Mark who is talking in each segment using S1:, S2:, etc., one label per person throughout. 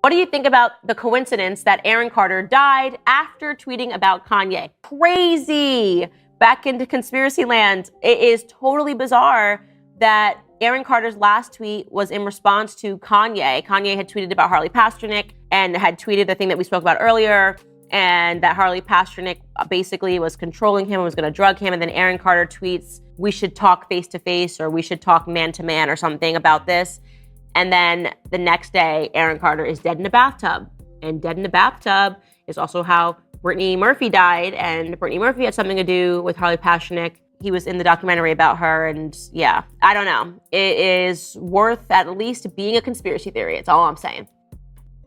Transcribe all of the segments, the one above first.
S1: What do you think about the coincidence that Aaron Carter died after tweeting about Kanye? Crazy! Back into conspiracy land. It is totally bizarre that Aaron Carter's last tweet was in response to Kanye. Kanye had tweeted about Harley Pasternak and had tweeted the thing that we spoke about earlier, and that Harley Pasternak basically was controlling him and was going to drug him. And then Aaron Carter tweets, we should talk face to face, or we should talk man to man, or something about this. And then the next day, Aaron Carter is dead in a bathtub. And dead in a bathtub is also how Brittany Murphy died. And Brittany Murphy had something to do with Harley Pasternak. He was in the documentary about her. And yeah, I don't know. It is worth at least being a conspiracy theory. It's all I'm saying.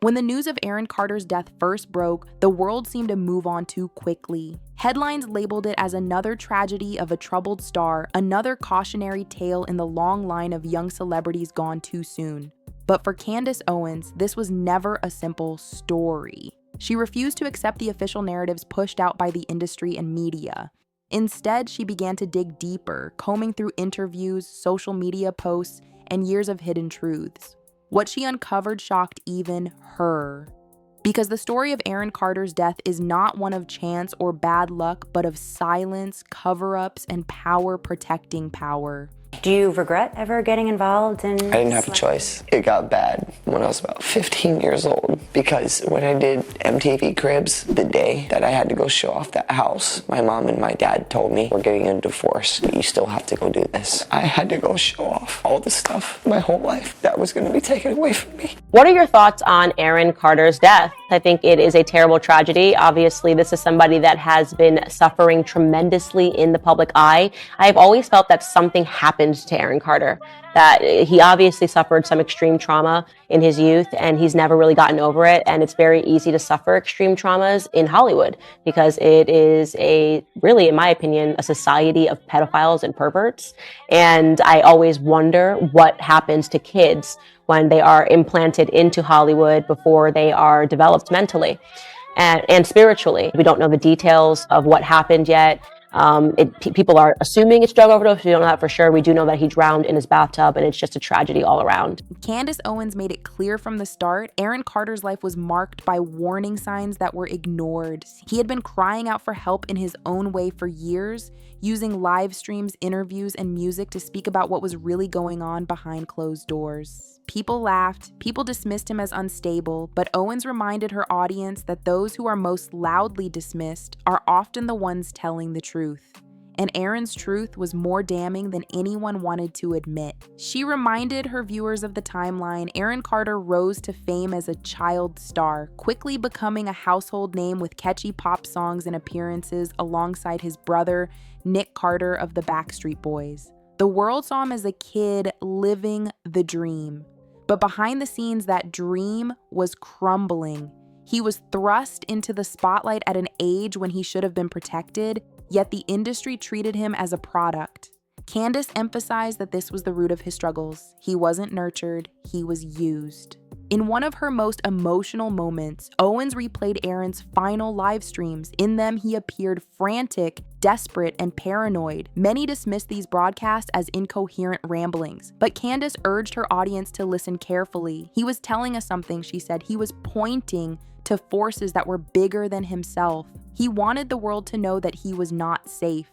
S2: When the news of Aaron Carter's death first broke, the world seemed to move on too quickly. Headlines labeled it as another tragedy of a troubled star, another cautionary tale in the long line of young celebrities gone too soon. But for Candace Owens, this was never a simple story. She refused to accept the official narratives pushed out by the industry and media. Instead, she began to dig deeper, combing through interviews, social media posts, and years of hidden truths. What she uncovered shocked even her. Because the story of Aaron Carter's death is not one of chance or bad luck, but of silence, cover-ups, and power protecting power.
S3: Do you regret ever getting involved in...
S4: I didn't have a choice. It got bad when I was about 15 years old, because when I did MTV Cribs, the day that I had to go show off that house, my mom and my dad told me, we're getting a divorce, but you still have to go do this. I had to go show off all the stuff, my whole life, that was going to be taken away from me.
S1: What are your thoughts on Aaron Carter's death? I think it is a terrible tragedy. Obviously, this is somebody that has been suffering tremendously in the public eye. I've always felt that something happened to Aaron Carter, that he obviously suffered some extreme trauma in his youth, and he's never really gotten over it. And it's very easy to suffer extreme traumas in Hollywood because it is really, in my opinion, a society of pedophiles and perverts. And I always wonder what happens to kids when they are implanted into Hollywood before they are developed mentally and spiritually. We don't know the details of what happened yet. People are assuming it's drug overdose. We don't know that for sure. We do know that he drowned in his bathtub, and it's just a tragedy all around.
S2: Candace Owens made it clear from the start, Aaron Carter's life was marked by warning signs that were ignored. He had been crying out for help in his own way for years, using live streams, interviews, and music to speak about what was really going on behind closed doors. People laughed, people dismissed him as unstable, but Owens reminded her audience that those who are most loudly dismissed are often the ones telling the truth. And Aaron's truth was more damning than anyone wanted to admit. She reminded her viewers of the timeline. Aaron Carter rose to fame as a child star, quickly becoming a household name with catchy pop songs and appearances alongside his brother, Nick Carter of the Backstreet Boys. The world saw him as a kid living the dream. But behind the scenes, that dream was crumbling. He was thrust into the spotlight at an age when he should have been protected, yet the industry treated him as a product. Candace emphasized that this was the root of his struggles. He wasn't nurtured, he was used. In one of her most emotional moments, Owens replayed Aaron's final live streams. In them, he appeared frantic, desperate, and paranoid. Many dismissed these broadcasts as incoherent ramblings, but Candace urged her audience to listen carefully. He was telling us something, she said. He was pointing to forces that were bigger than himself. He wanted the world to know that he was not safe.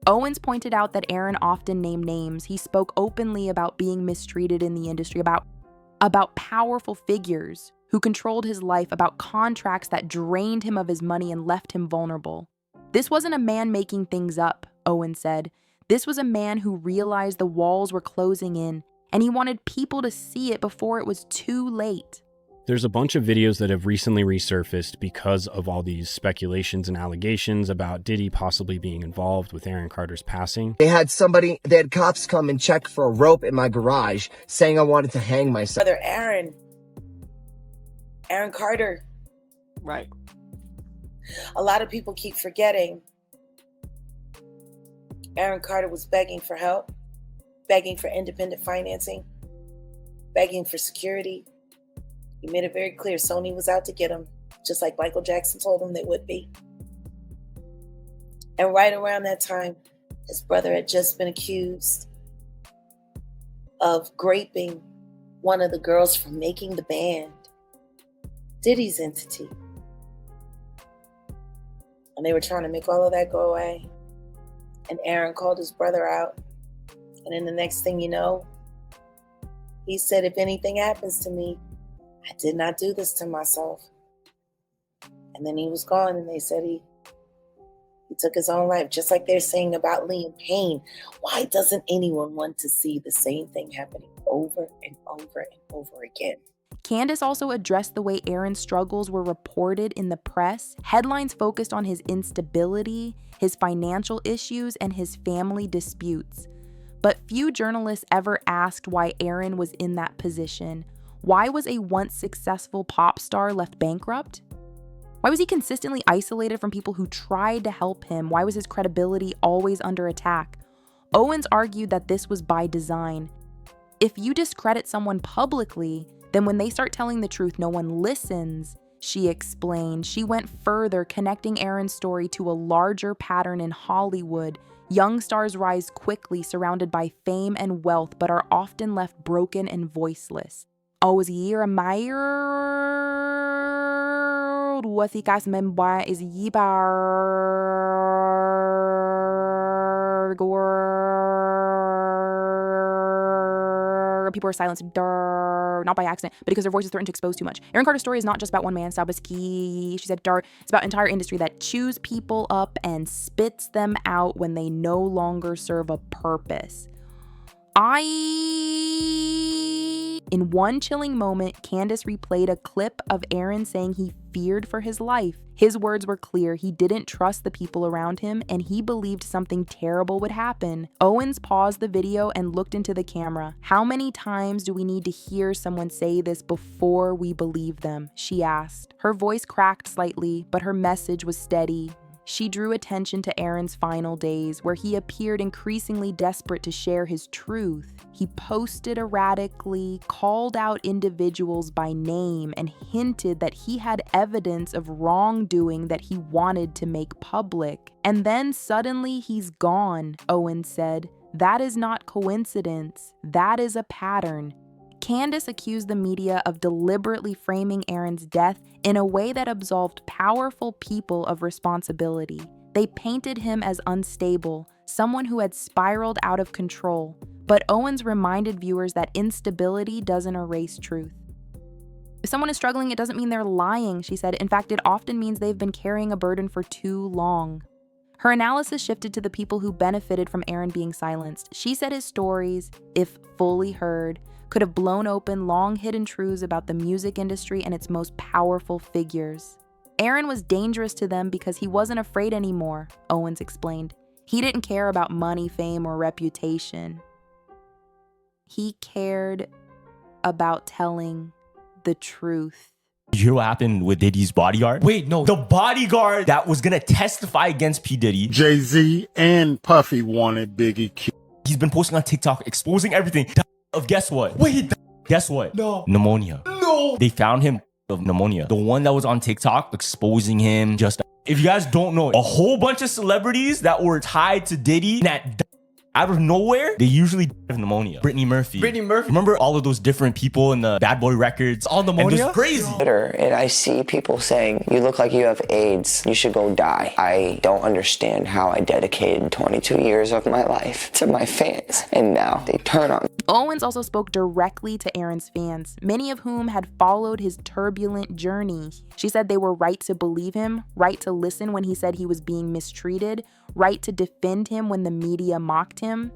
S2: Owens pointed out that Aaron often named names. He spoke openly about being mistreated in the industry, about powerful figures who controlled his life, about contracts that drained him of his money and left him vulnerable. This wasn't a man making things up, Owens said. This was a man who realized the walls were closing in, and he wanted people to see it before it was too late.
S5: There's a bunch of videos that have recently resurfaced because of all these speculations and allegations about Diddy possibly being involved with Aaron Carter's passing.
S6: They had cops come and check for a rope in my garage saying I wanted to hang myself.
S7: Brother Aaron Carter.
S1: Right.
S7: A lot of people keep forgetting Aaron Carter was begging for help, begging for independent financing, begging for security. He made it very clear Sony was out to get him, just like Michael Jackson told him they would be. And right around that time, his brother had just been accused of raping one of the girls from making the band. Diddy's entity. And they were trying to make all of that go away. And Aaron called his brother out. And then the next thing you know, he said, if anything happens to me, I did not do this to myself. And then he was gone, and they said he took his own life, just like they're saying about Liam Payne. Why doesn't anyone want to see the same thing happening over and over and over again?
S2: Candace also addressed the way Aaron's struggles were reported in the press. Headlines focused on his instability, his financial issues, and his family disputes. But few journalists ever asked why Aaron was in that position. Why was a once successful pop star left bankrupt? Why was he consistently isolated from people who tried to help him? Why was his credibility always under attack? Owens argued that this was by design. If you discredit someone publicly, then when they start telling the truth, no one listens, she explained. She went further, connecting Aaron's story to a larger pattern in Hollywood. Young stars rise quickly, surrounded by fame and wealth, but are often left broken and voiceless. Oh, year what he guys member is people are silenced, not by accident, but because their voices threaten to expose too much. Aaron Carter's story is not just about one man, Sabaski, she said, it's about an entire industry that chews people up and spits them out when they no longer serve a purpose. In one chilling moment, Candace replayed a clip of Aaron saying he feared for his life. His words were clear. He didn't trust the people around him, and he believed something terrible would happen. Owens paused the video and looked into the camera. How many times do we need to hear someone say this before we believe them? She asked. Her voice cracked slightly, but her message was steady. She drew attention to Aaron's final days, where he appeared increasingly desperate to share his truth. He posted erratically, called out individuals by name, and hinted that he had evidence of wrongdoing that he wanted to make public. And then suddenly he's gone, Owens said. That is not coincidence. That is a pattern. Candace accused the media of deliberately framing Aaron's death in a way that absolved powerful people of responsibility. They painted him as unstable, someone who had spiraled out of control. But Owens reminded viewers that instability doesn't erase truth. If someone is struggling, it doesn't mean they're lying, she said. In fact, it often means they've been carrying a burden for too long. Her analysis shifted to the people who benefited from Aaron being silenced. She said his stories, if fully heard, could have blown open long-hidden truths about the music industry and its most powerful figures. Aaron was dangerous to them because he wasn't afraid anymore, Owens explained. He didn't care about money, fame, or reputation. He cared about telling the truth.
S8: You hear what happened with Diddy's bodyguard? Wait, no. The bodyguard that was gonna testify against P. Diddy.
S9: Jay-Z and Puffy wanted Biggie killed.
S8: He's been posting on TikTok, exposing everything. Of guess what? Wait, guess what? No. Pneumonia. No. They found him of pneumonia. The one that was on TikTok exposing him just... If you guys don't know, a whole bunch of celebrities that were tied to Diddy that out of nowhere, they usually have pneumonia. Brittany Murphy. Remember all of those different people in the Bad Boy Records? All pneumonia? And crazy.
S4: And I see people saying, you look like you have AIDS, you should go die. I don't understand how I dedicated 22 years of my life to my fans, and now they turn on me.
S2: Owens also spoke directly to Aaron's fans, many of whom had followed his turbulent journey. She said they were right to believe him, right to listen when he said he was being mistreated, right to defend him when the media mocked him.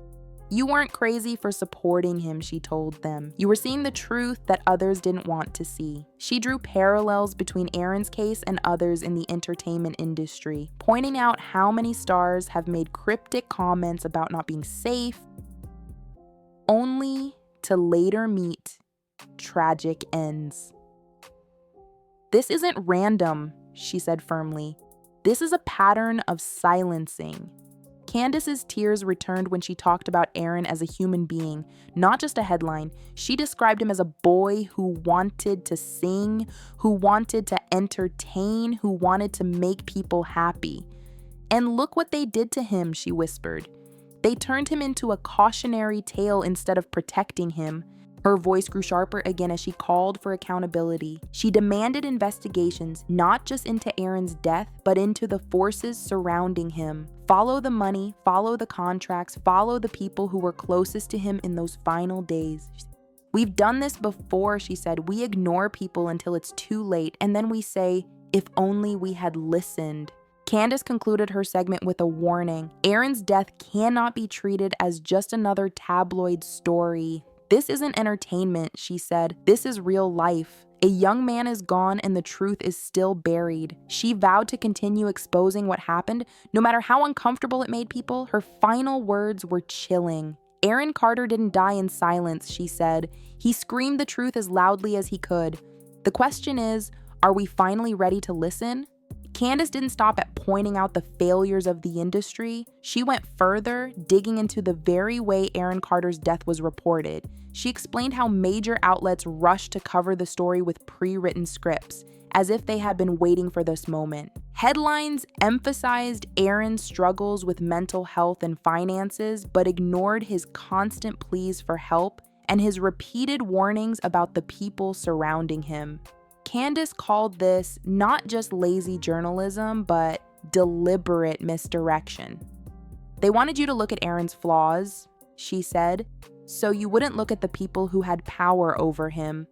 S2: You weren't crazy for supporting him, she told them. You were seeing the truth that others didn't want to see. She drew parallels between Aaron's case and others in the entertainment industry, pointing out how many stars have made cryptic comments about not being safe, only to later meet tragic ends. This isn't random, she said firmly. This is a pattern of silencing. Candace's tears returned when she talked about Aaron as a human being, not just a headline. She described him as a boy who wanted to sing, who wanted to entertain, who wanted to make people happy. And look what they did to him, she whispered. They turned him into a cautionary tale instead of protecting him. Her voice grew sharper again as she called for accountability. She demanded investigations, not just into Aaron's death, but into the forces surrounding him. Follow the money, follow the contracts, follow the people who were closest to him in those final days. We've done this before, she said. We ignore people until it's too late, and then we say, if only we had listened. Candace concluded her segment with a warning. Aaron's death cannot be treated as just another tabloid story. This isn't entertainment, she said. This is real life. A young man is gone and the truth is still buried. She vowed to continue exposing what happened, no matter how uncomfortable it made people. Her final words were chilling. Aaron Carter didn't die in silence, she said. He screamed the truth as loudly as he could. The question is, are we finally ready to listen? Candace didn't stop at pointing out the failures of the industry. She went further, digging into the very way Aaron Carter's death was reported. She explained how major outlets rushed to cover the story with pre-written scripts, as if they had been waiting for this moment. Headlines emphasized Aaron's struggles with mental health and finances, but ignored his constant pleas for help and his repeated warnings about the people surrounding him. Candace called this not just lazy journalism, but deliberate misdirection. They wanted you to look at Aaron's flaws, she said, so you wouldn't look at the people who had power over him.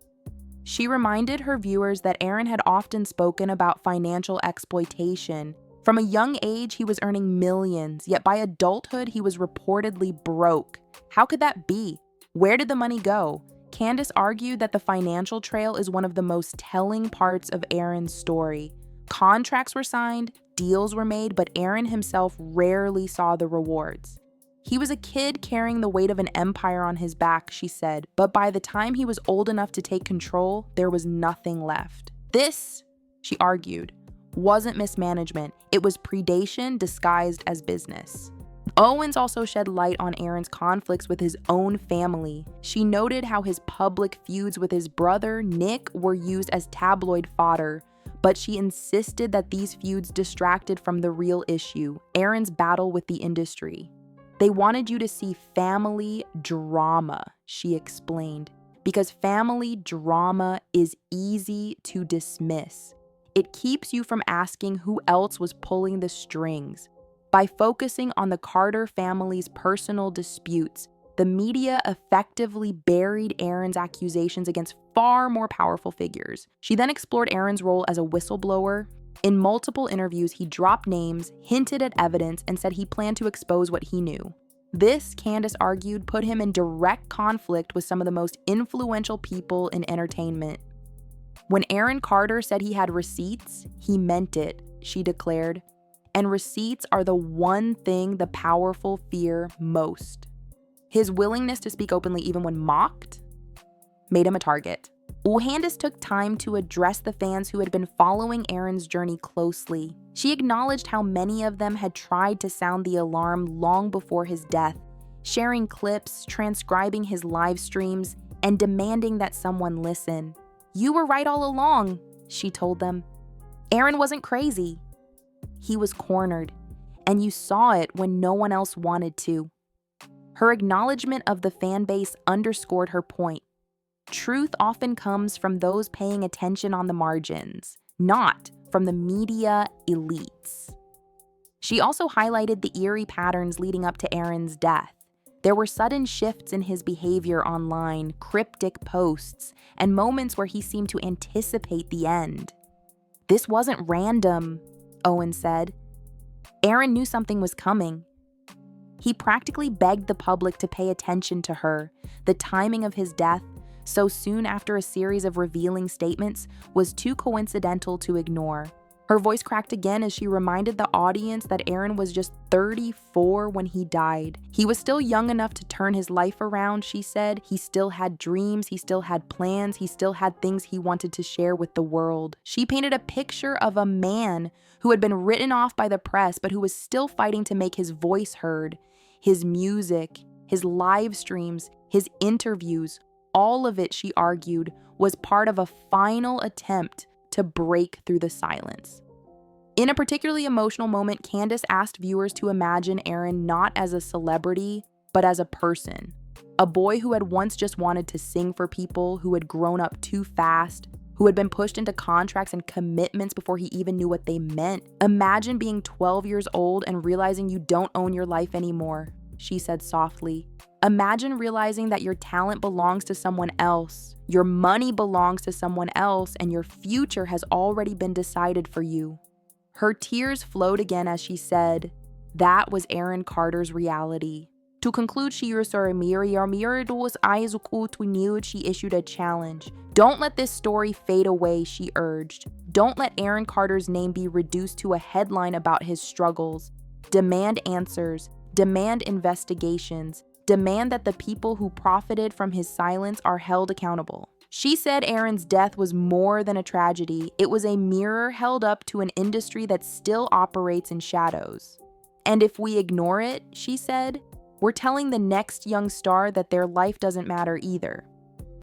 S2: She reminded her viewers that Aaron had often spoken about financial exploitation. From a young age, he was earning millions, yet by adulthood, he was reportedly broke. How could that be? Where did the money go? Candace argued that the financial trail is one of the most telling parts of Aaron's story. Contracts were signed, deals were made, but Aaron himself rarely saw the rewards. He was a kid carrying the weight of an empire on his back, she said, but by the time he was old enough to take control, there was nothing left. This, she argued, wasn't mismanagement. It was predation disguised as business. Owens also shed light on Aaron's conflicts with his own family. She noted how his public feuds with his brother, Nick, were used as tabloid fodder, but she insisted that these feuds distracted from the real issue, Aaron's battle with the industry. They wanted you to see family drama, she explained, because family drama is easy to dismiss. It keeps you from asking who else was pulling the strings. By focusing on the Carter family's personal disputes, the media effectively buried Aaron's accusations against far more powerful figures. She then explored Aaron's role as a whistleblower. In multiple interviews, he dropped names, hinted at evidence, and said he planned to expose what he knew. This, Candace argued, put him in direct conflict with some of the most influential people in entertainment. When Aaron Carter said he had receipts, he meant it, she declared. And receipts are the one thing the powerful fear most. His willingness to speak openly even when mocked made him a target. Candace took time to address the fans who had been following Aaron's journey closely. She acknowledged how many of them had tried to sound the alarm long before his death, sharing clips, transcribing his live streams, and demanding that someone listen. "You were right all along," she told them. Aaron wasn't crazy. He was cornered, and you saw it when no one else wanted to. Her acknowledgement of the fan base underscored her point. Truth often comes from those paying attention on the margins, not from the media elites. She also highlighted the eerie patterns leading up to Aaron's death. There were sudden shifts in his behavior online, cryptic posts, and moments where he seemed to anticipate the end. "This wasn't random," Owens said. Aaron knew something was coming. He practically begged the public to pay attention to her. The timing of his death, so soon after a series of revealing statements, was too coincidental to ignore. Her voice cracked again as she reminded the audience that Aaron was just 34 when he died. He was still young enough to turn his life around, she said. He still had dreams, he still had plans, he still had things he wanted to share with the world. She painted a picture of a man who had been written off by the press, but who was still fighting to make his voice heard. His music, his live streams, his interviews, all of it, she argued, was part of a final attempt to break through the silence. In a particularly emotional moment, Candace asked viewers to imagine Aaron not as a celebrity, but as a person. A boy who had once just wanted to sing for people, who had grown up too fast, who had been pushed into contracts and commitments before he even knew what they meant. Imagine being 12 years old and realizing you don't own your life anymore, she said softly. Imagine realizing that your talent belongs to someone else, your money belongs to someone else, and your future has already been decided for you. Her tears flowed again as she said, that was Aaron Carter's reality. To conclude, she issued a challenge. Don't let this story fade away, she urged. Don't let Aaron Carter's name be reduced to a headline about his struggles. Demand answers, demand investigations, demand that the people who profited from his silence are held accountable. She said Aaron's death was more than a tragedy. It was a mirror held up to an industry that still operates in shadows. And if we ignore it, she said, we're telling the next young star that their life doesn't matter either.